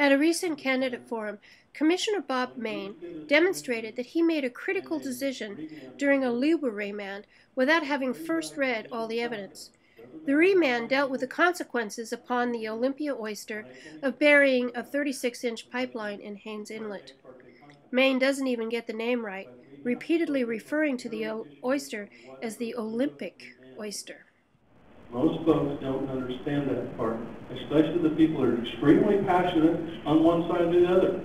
At a recent candidate forum, Commissioner Bob Maine demonstrated that he made a critical decision during a LUBA remand without having first read all the evidence. The remand dealt with the consequences upon the Olympia oyster of burying a 36-inch pipeline in Haines Inlet. Maine doesn't even get the name right, repeatedly referring to the oyster as the Olympic oyster. Most folks don't understand that part, especially the people who are extremely passionate on one side or the other.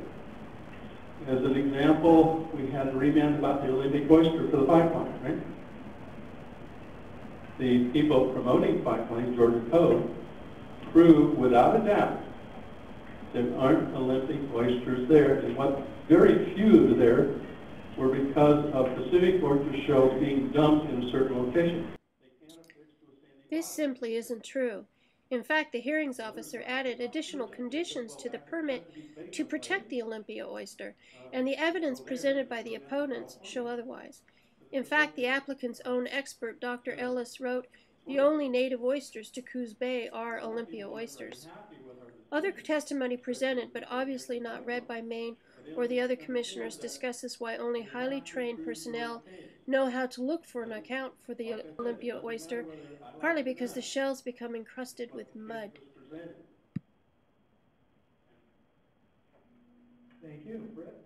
As an example, we had a remand about the Olympic oyster for the pipeline, right? The people promoting pipelines, Georgia Code, proved without a doubt there aren't Olympic oysters there, and what very few there were because of Pacific oyster shells being dumped in a certain location. This simply isn't true. In fact, the hearings officer added additional conditions to the permit to protect the Olympia oyster, and the evidence presented by the opponents show otherwise. In fact, the applicant's own expert, Dr. Ellis, wrote, "The only native oysters to Coos Bay are Olympia oysters." Other testimony presented, but obviously not read by Maine or the other commissioners, discusses why only highly trained personnel know how to look for an account for the Olympia oyster, partly because the shells become encrusted with mud. Thank you, Brett.